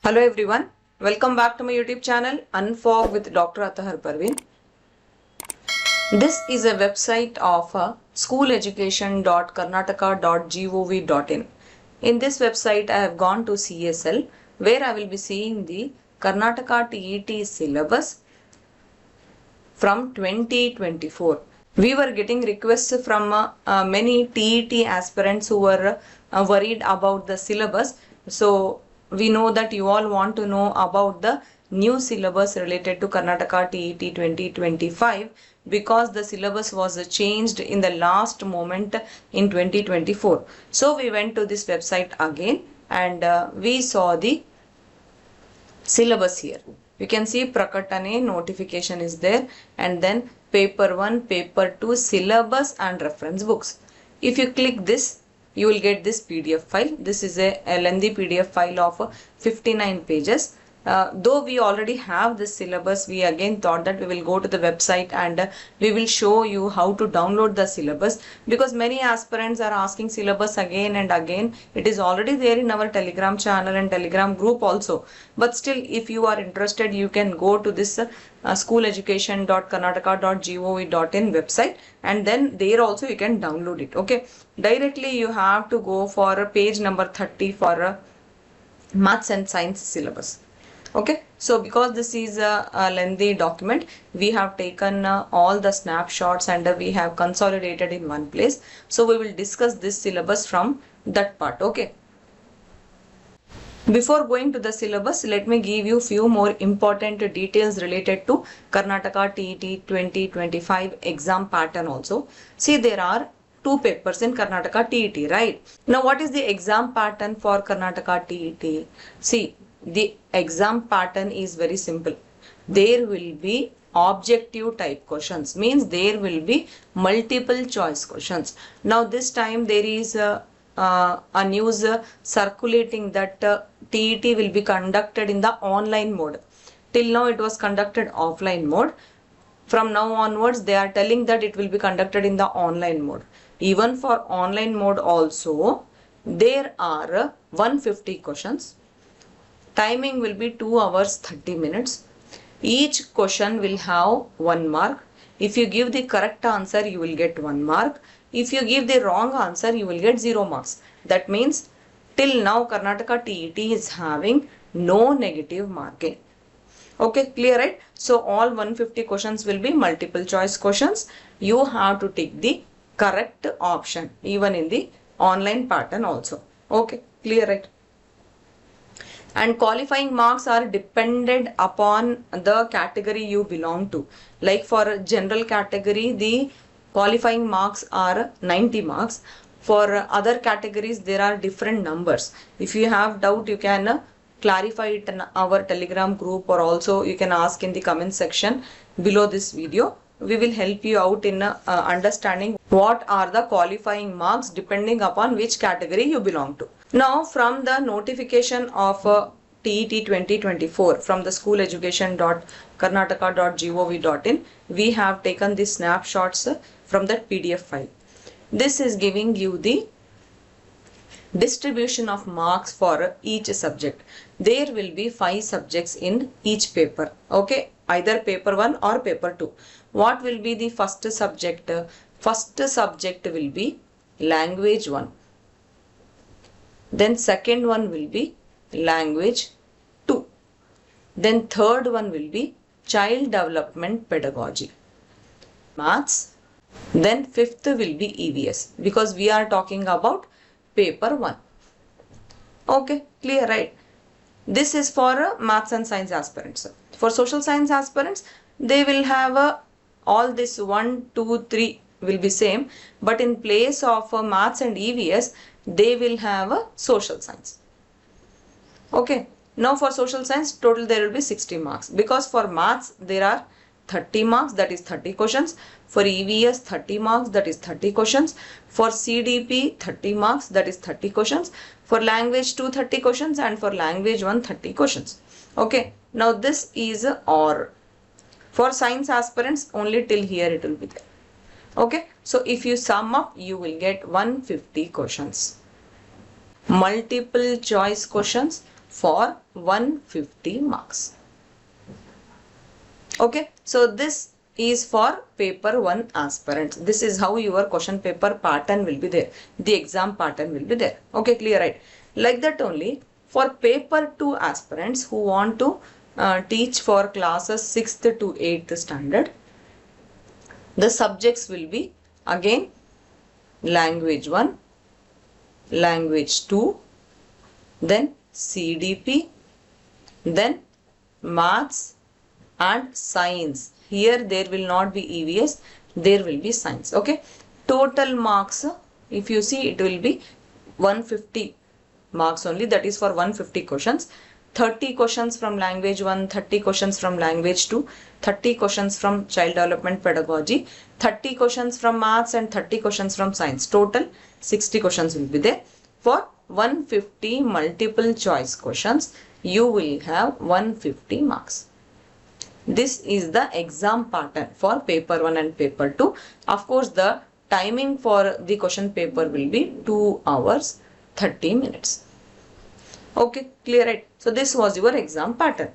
Hello everyone, welcome back to my YouTube channel Unfog with Dr. Atahar Parveen. This is a website of schooleducation.karnataka.gov.in. In this website I have gone to CSL where I will be seeing the Karnataka TET syllabus from 2024. We were getting requests from many TET aspirants who were worried about the syllabus. So we know that you all want to know about the new syllabus related to Karnataka TET 2025 because the syllabus was changed in the last moment in 2024. So we went to this website again and we saw the syllabus here. You can see Prakatane notification is there and then paper 1, paper 2, syllabus and reference books. If you click this, you will get this PDF file. This is a lengthy PDF file of 59 pages. Though we already have this syllabus, we again thought that we will go to the website and we will show you how to download the syllabus because many aspirants are asking syllabus again and again. It is already there in our Telegram channel and Telegram group also. But still, if you are interested, you can go to this schooleducation.karnataka.gov.in website and then there also you can download it. Okay, directly you have to go for page number 30 for maths and science syllabus. Okay, so because this is a lengthy document, we have taken all the snapshots and we have consolidated in one place. So we will discuss this syllabus from that part. Okay. Before going to the syllabus, let me give you few more important details related to Karnataka TET 2025 exam pattern also. See, there are two papers in Karnataka TET, right? Now, what is the exam pattern for Karnataka TET? See, the exam pattern is very simple. There will be objective type questions, means there will be multiple choice questions. Now, this time there is a news circulating that TET will be conducted in the online mode. Till now it was conducted offline mode. From now onwards they are telling that it will be conducted in the online mode. Even for online mode also there are 150 questions. Timing will be 2 hours 30 minutes. Each question will have 1 mark. If you give the correct answer, you will get 1 mark. If you give the wrong answer, you will get 0 marks. That means till now Karnataka TET is having no negative marking. Okay, clear, right? So all 150 questions will be multiple choice questions. You have to take the correct option even in the online pattern also. Okay, clear, right? And qualifying marks are dependent upon the category you belong to. Like for general category, the qualifying marks are 90 marks. For other categories, there are different numbers. If you have doubt, you can clarify it in our Telegram group or also you can ask in the comment section below this video. We will help you out in understanding what are the qualifying marks depending upon which category you belong to. Now, from the notification of TET 2024 from the schooleducation.karnataka.gov.in, we have taken the snapshots from that PDF file. This is giving you the distribution of marks for each subject. There will be 5 subjects in each paper. Okay, either paper 1 or paper 2. What will be the first subject? First subject will be language 1. Then second one will be language 2. Then third one will be child development pedagogy. Maths. Then fifth will be EVS because we are talking about paper 1. Okay, clear, right? This is for maths and science aspirants. For social science aspirants, they will have all this 1, 2, 3 will be same, but in place of maths and EVS, they will have social science. Okay, now for social science, total there will be 60 marks because for maths there are 30 marks, that is 30 questions. For EVS 30 marks, that is 30 questions. For CDP 30 marks, that is 30 questions. For language 2 30 questions and for language 1 30 questions. Okay, now this is OR. For science aspirants only till here it will be there. Okay, so if you sum up, you will get 150 questions. Multiple choice questions for 150 marks. Okay, so this is for paper 1 aspirants. This is how your question paper pattern will be there. The exam pattern will be there. Okay, clear, right? Like that only for paper 2 aspirants who want to teach for classes 6th to 8th standard. The subjects will be again language 1, language 2, then CDP, then maths and science. Here there will not be EVS, there will be science. Okay, total marks, if you see, it will be 150 marks only, that is for 150 questions. 30 questions from language 1, 30 questions from language 2, 30 questions from child development pedagogy, 30 questions from maths and 30 questions from science. Total 60 questions will be there. For 150 multiple choice questions, you will have 150 marks. This is the exam pattern for paper 1 and paper 2. Of course, the timing for the question paper will be 2 hours 30 minutes. Okay, clear, right? So this was your exam pattern.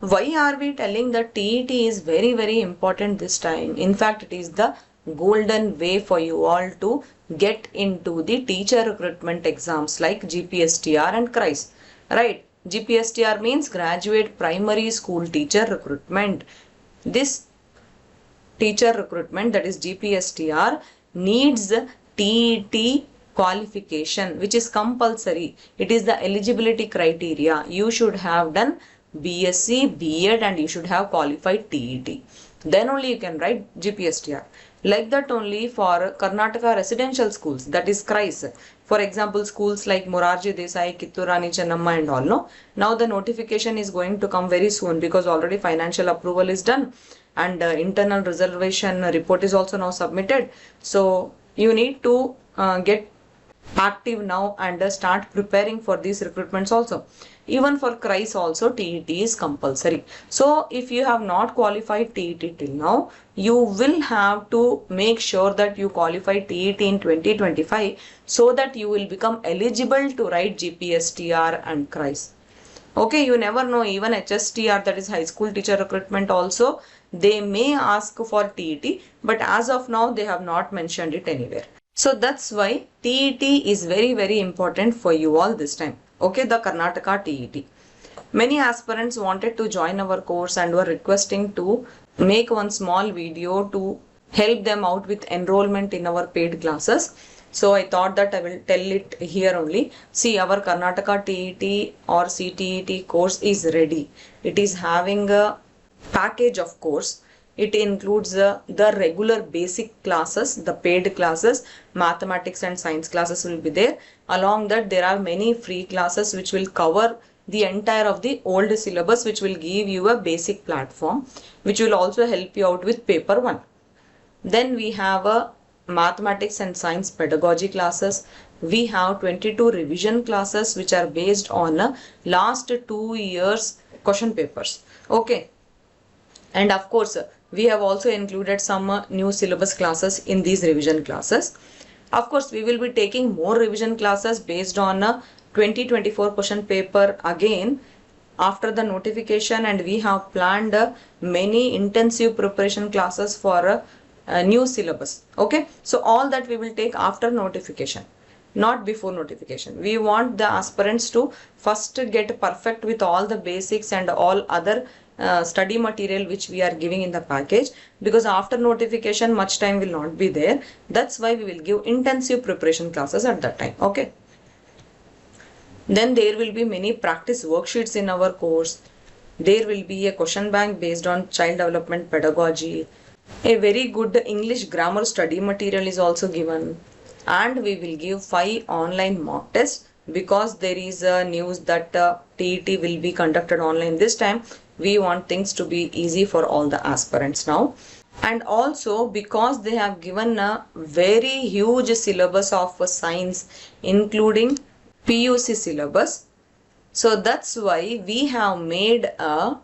Why are we telling that TET is very important this time? In fact, it is the golden way for you all to get into the teacher recruitment exams like GPSTR and CRISE, right? GPSTR means Graduate Primary School Teacher Recruitment. This teacher recruitment, that is GPSTR, needs TET qualification, which is compulsory. It is the eligibility criteria. You should have done BSc, B.Ed and you should have qualified TET. Then only you can write GPSTR. Like that only for Karnataka residential schools, that is CRISE. For example, schools like Morarji Desai, Kittur Rani Chennamma and all. No? Now the notification is going to come very soon because already financial approval is done and internal reservation report is also now submitted. So you need to get active now and start preparing for these recruitments also. Even for CRISE also TET is compulsory. So if you have not qualified TET till now, you will have to make sure that you qualify TET in 2025 so that you will become eligible to write GPSTR and CRISE. Okay, you never know, even HSTR, that is high school teacher recruitment also, they may ask for TET, but as of now they have not mentioned it anywhere. So that's why TET is very important for you all this time. Okay, the Karnataka TET. Many aspirants wanted to join our course and were requesting to make one small video to help them out with enrollment in our paid classes. So I thought that I will tell it here only. See, our Karnataka TET or CTET course is ready. It is having a package of course. It includes the regular basic classes, the paid classes, mathematics and science classes will be there. Along that, there are many free classes which will cover the entire of the old syllabus, which will give you a basic platform, which will also help you out with paper 1. Then we have a mathematics and science pedagogy classes. We have 22 revision classes which are based on last 2 years question papers. Okay. And of course, we have also included some new syllabus classes in these revision classes. Of course, we will be taking more revision classes based on 2024 question paper again after the notification, and we have planned many intensive preparation classes for a new syllabus. Okay, so all that we will take after notification, not before notification. We want the aspirants to first get perfect with all the basics and all other study material which we are giving in the package, because after notification much time will not be there. That's why we will give intensive preparation classes at that time. Okay. Then there will be many practice worksheets in our course. There will be a question bank based on child development pedagogy. A very good English grammar study material is also given. And we will give 5 online mock tests, because there is a news that TET will be conducted online this time. We want things to be easy for all the aspirants now. And also because they have given a very huge syllabus of science, including PUC syllabus. So that's why we have made a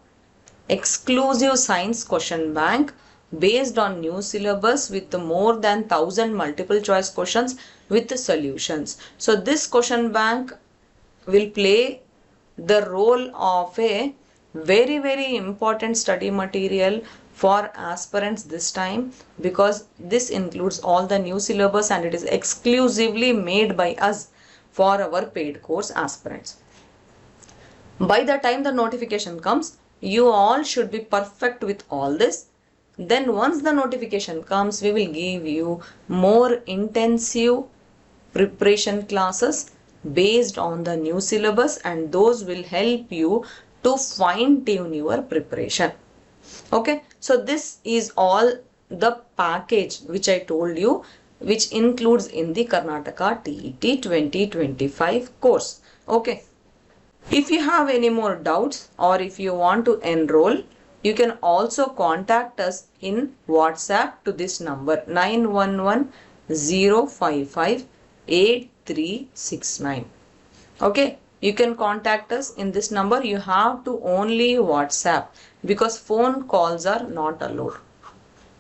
exclusive science question bank based on new syllabus with more than 1000 multiple choice questions with the solutions. So this question bank will play the role of a very important study material for aspirants this time, because this includes all the new syllabus and it is exclusively made by us for our paid course aspirants. By the time the notification comes, you all should be perfect with all this. Then once the notification comes, we will give you more intensive preparation classes based on the new syllabus, and those will help you to fine tune your preparation. Okay, so this is all the package which I told you, which includes in the Karnataka TET 2025 course. Okay, if you have any more doubts or if you want to enroll, you can also contact us in WhatsApp to this number 911-055-8369. Okay, you can contact us in this number. You have to only WhatsApp because phone calls are not allowed.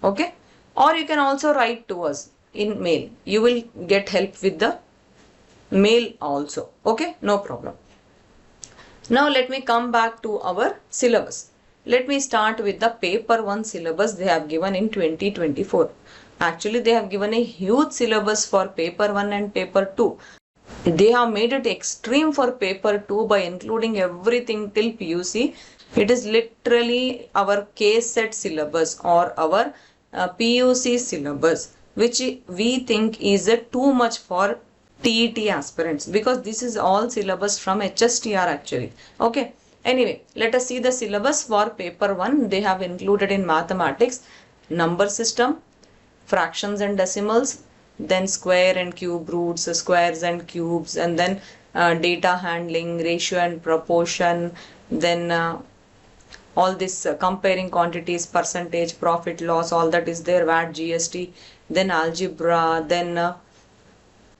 Okay, or you can also write to us in mail. You will get help with the mail also. Okay, no problem. Now let me come back to our syllabus. Let me start with the paper 1 syllabus they have given in 2024. Actually, they have given a huge syllabus for paper 1 and paper 2. They have made it extreme for paper 2 by including everything till PUC. It is literally our KSET syllabus or our PUC syllabus, which we think is too much for TET aspirants, because this is all syllabus from HSTR actually. Okay, anyway, let us see the syllabus for paper 1. They have included in mathematics number system, fractions and decimals, then square and cube roots, squares and cubes, and then data handling, ratio and proportion, then all this comparing quantities, percentage, profit, loss, all that is there, VAT, GST, then algebra, then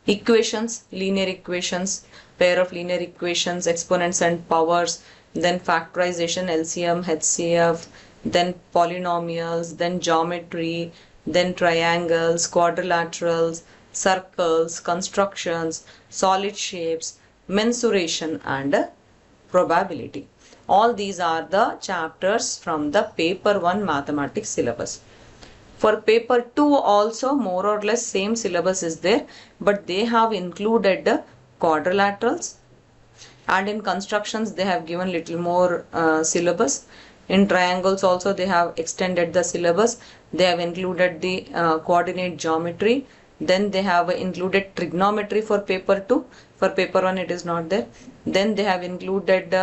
equations, linear equations, pair of linear equations, exponents and powers, then factorization, LCM, HCF, then polynomials, then geometry, then triangles, quadrilaterals, circles, constructions, solid shapes, mensuration and probability. All these are the chapters from the paper 1 mathematics syllabus. For paper 2 also more or less same syllabus is there, but they have included the quadrilaterals, and in constructions they have given little more syllabus. In triangles also they have extended the syllabus. They have included the coordinate geometry. Then they have included trigonometry for paper 2. For paper 1 it is not there. Then they have included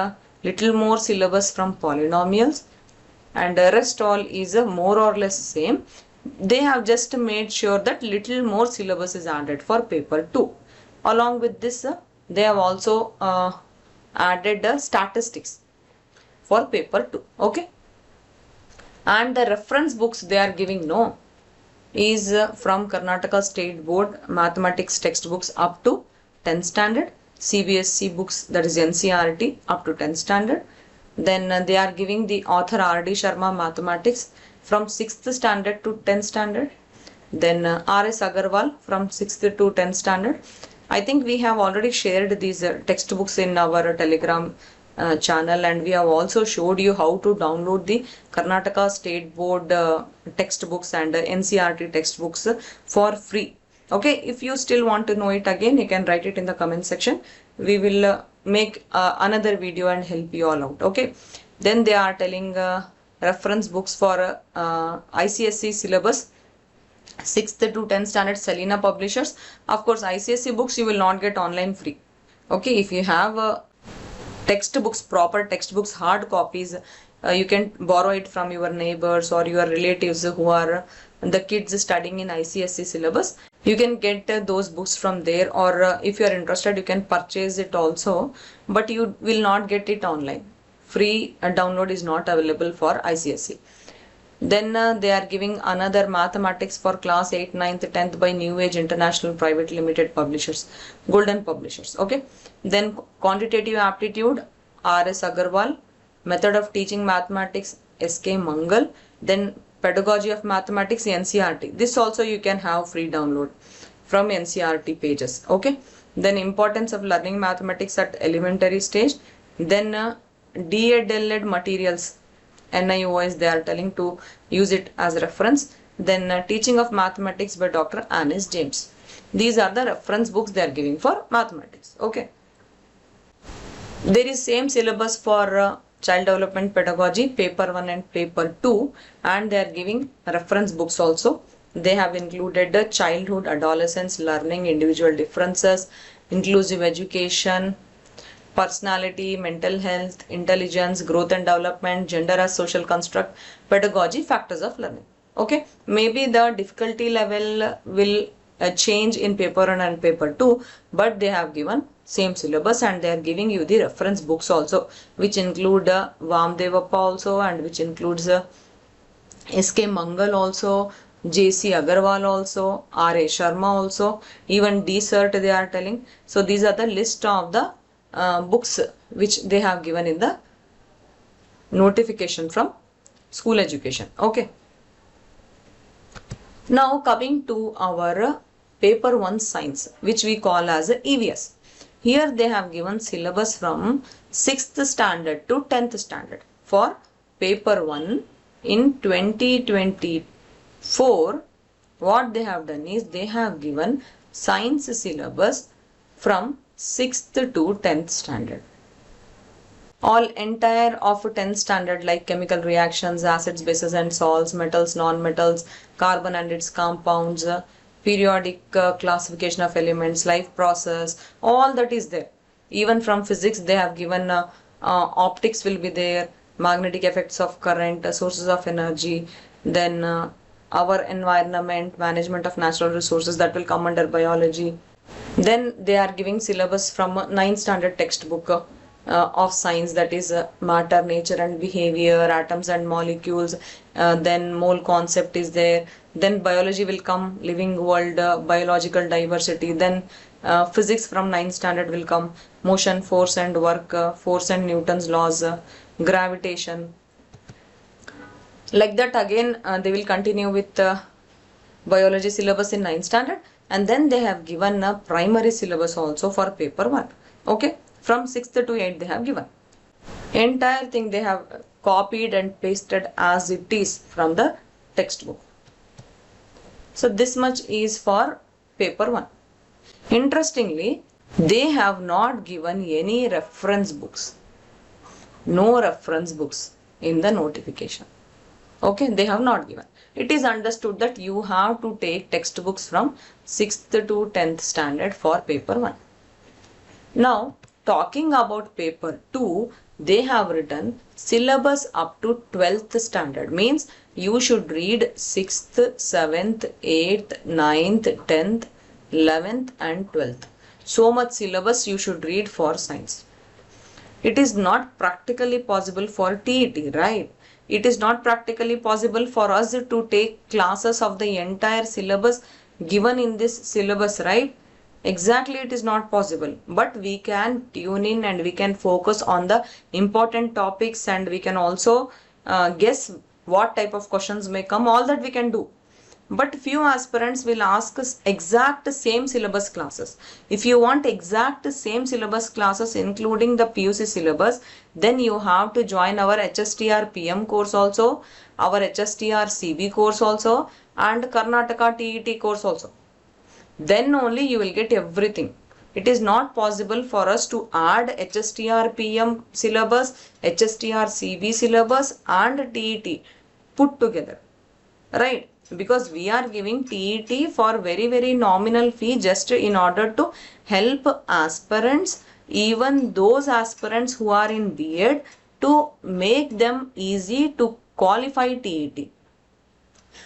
little more syllabus from polynomials, and the rest all is more or less same. They have just made sure that little more syllabus is added for paper 2. Along with this, they have also added statistics for paper 2. Okay. And the reference books they are giving is from Karnataka State Board mathematics textbooks up to 10th standard, CBSE books, that is NCERT, up to 10th standard. Then they are giving the author R.D. Sharma mathematics from 6th standard to 10th standard. Then R.S. Agarwal from 6th to 10th standard. I think we have already shared these textbooks in our Telegram channel, and we have also showed you how to download the Karnataka State Board textbooks and NCERT textbooks for free. Okay, if you still want to know it again, you can write it in the comment section. We will make another video and help you all out. Okay, then they are telling reference books for ICSE syllabus 6th to 10th standard, Selena Publishers. Of course, ICSE books you will not get online free. Okay, if you have textbooks, proper textbooks, hard copies, you can borrow it from your neighbors or your relatives who are the kids studying in ICSE syllabus. You can get those books from there, or if you are interested, you can purchase it also, but you will not get it online. Free download is not available for ICSE. Then they are giving another mathematics for class 8th, 9th, 10th by New Age International Private Limited Publishers, Golden Publishers. Okay. Then quantitative aptitude, R.S. Agarwal, method of teaching mathematics, S.K. Mangal. Then pedagogy of mathematics, NCERT. This also you can have free download from NCERT pages. Okay. then importance of learning mathematics at elementary stage, then DED materials, NIOS, they are telling to use it as reference, then teaching of mathematics by Dr. Anis James. These are the reference books they are giving for mathematics. Okay. There is same syllabus for child development pedagogy, paper 1 and paper 2, and they are giving reference books also. They have included childhood, adolescence, learning, individual differences, inclusive education, personality, mental health, intelligence, growth and development, gender as social construct, pedagogy, factors of learning. Okay, maybe the difficulty level will change in paper 1 and paper 2, but they have given same syllabus and they are giving you the reference books also, which include Vamdevappa also, and which includes S.K. Mangal also, J.C. Agarwal also, R.A. Sharma also, even D-Cert they are telling. So these are the list of the books which they have given in the notification from school education. Okay. Now coming to our paper 1 science, which we call as EVS. Here they have given syllabus from 6th standard to 10th standard. For paper 1 in 2024, what they have done is they have given science syllabus from 6th to 10th standard. All entire of 10th standard like chemical reactions, acids, bases and salts, metals, non-metals, carbon and its compounds, periodic classification of elements, life process, all that is there. Even from physics they have given optics will be there, magnetic effects of current, sources of energy, then our environment, management of natural resources, that will come under biology. Then they are giving syllabus from 9th standard textbook of science, that is matter, nature and behavior, atoms and molecules, then mole concept is there. Then biology will come, living world, biological diversity. Then physics from 9th standard will come, motion, force and work, force and Newton's laws, gravitation. Like that again they will continue with biology syllabus in 9th standard, and then they have given a primary syllabus also for paper 1. Okay, from 6th to 8th they have given. Entire thing they have copied and pasted as it is from the textbook. So this much is for paper 1. Interestingly, they have not given any reference books. No reference books in the notification. Okay, they have not given. It is understood that you have to take textbooks from 6th to 10th standard for paper 1. Now, talking about paper 2, they have written syllabus up to 12th standard. Means you should read 6th, 7th, 8th, 9th, 10th, 11th and 12th. So much syllabus you should read for science. It is not practically possible for TET, right? It is not practically possible for us to take classes of the entire syllabus given in this syllabus, right? Exactly, it is not possible, but we can tune in and we can focus on the important topics, and we can also guess what type of questions may come. All that we can do. But few aspirants will ask us exact same syllabus classes. If you want exact same syllabus classes including the PUC syllabus, then you have to join our HSTR PM course also, our HSTR CB course also, and Karnataka TET course also. Then only you will get everything. It is not possible for us to add HSTR PM syllabus, HSTR CB syllabus and TET put together, right? Because we are giving TET for very nominal fee, just in order to help aspirants, even those aspirants who are in B.Ed, to make them easy to qualify TET.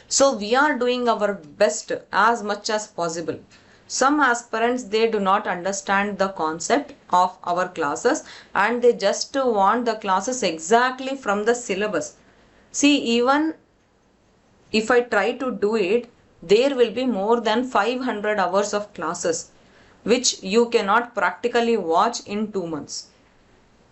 So we are doing our best as much as possible. Some aspirants, they do not understand the concept of our classes and they just want the classes exactly from the syllabus. See, even if I try to do it, there will be more than 500 hours of classes which you cannot practically watch in 2 months.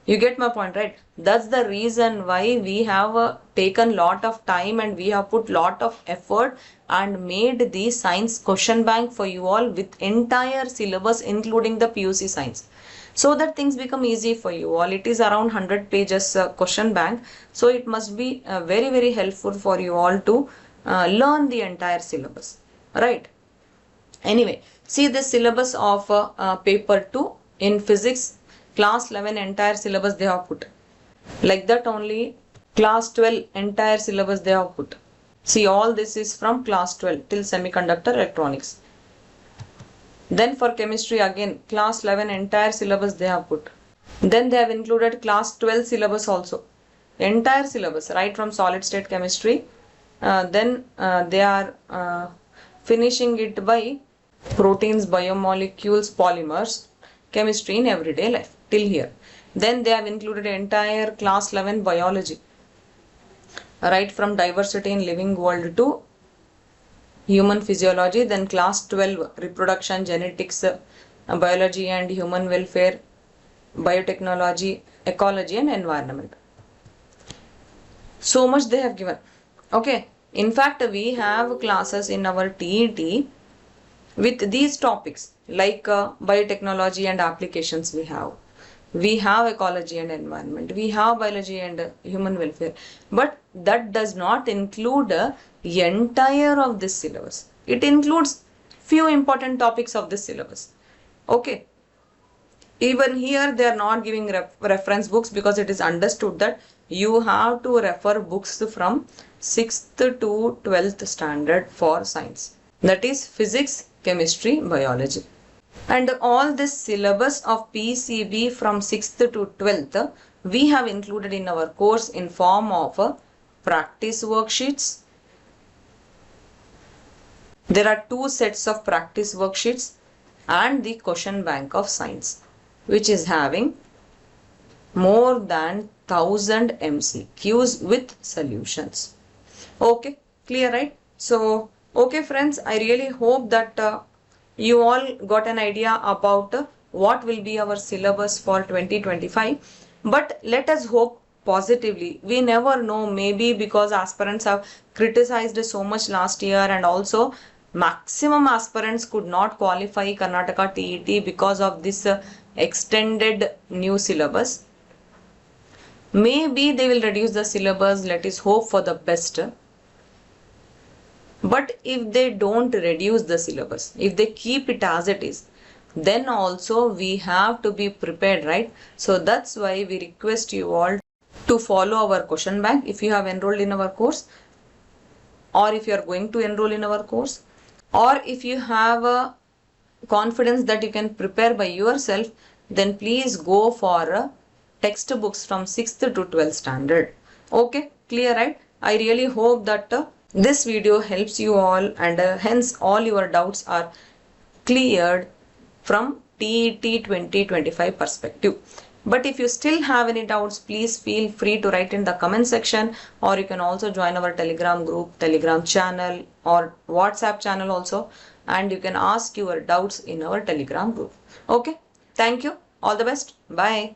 You get my point, right? That's the reason why we have taken lot of time and we have put lot of effort and made the science question bank for you all with entire syllabus including the PUC science, so that things become easy for you all. It is around 100 pages question bank, so it must be very helpful for you all to learn the entire syllabus, right? Anyway, see the syllabus of paper 2 in physics, class 11 entire syllabus they have put. Like that only class 12 entire syllabus they have put. See, all this is from class 12 till semiconductor electronics. Then for chemistry again, class 11 entire syllabus they have put. Then they have included class 12 syllabus also. Entire syllabus, right from solid state chemistry. Then they are finishing it by proteins, biomolecules, polymers, chemistry in everyday life till here. Then they have included entire class 11 biology, right from diversity in living world to human physiology. Then class 12 reproduction, genetics, biology and human welfare, biotechnology, ecology and environment. So much they have given. Okay, in fact we have classes in our TET with these topics like biotechnology and applications we have ecology and environment, we have biology and human welfare, but that does not include entire of this syllabus. It includes few important topics of this syllabus. Okay, even here they are not giving reference books because it is understood that you have to refer books from 6th to 12th standard for science, that is physics, chemistry, biology. And all this syllabus of PCB from 6th to 12th we have included in our course in form of practice worksheets. There are 2 sets of practice worksheets and the question bank of science, which is having more than 1000 MCQs with solutions. Okay, clear, right? So okay friends, I really hope that you all got an idea about what will be our syllabus for 2025. But let us hope positively. We never know, maybe because aspirants have criticized so much last year and also maximum aspirants could not qualify Karnataka TET because of this extended new syllabus. Maybe they will reduce the syllabus, let us hope for the best. But if they don't reduce the syllabus, if they keep it as it is, then also we have to be prepared, right? So that's why we request you all to follow our question bank if you have enrolled in our course, or if you are going to enroll in our course, or if you have a confidence that you can prepare by yourself, then please go for textbooks from 6th to 12th standard. Okay, clear, right? I really hope that this video helps you all and hence all your doubts are cleared from TET 2025 perspective. But if you still have any doubts, please feel free to write in the comment section, or you can also join our Telegram group, Telegram channel or WhatsApp channel also, and you can ask your doubts in our Telegram group. Okay, thank you. All the best. Bye.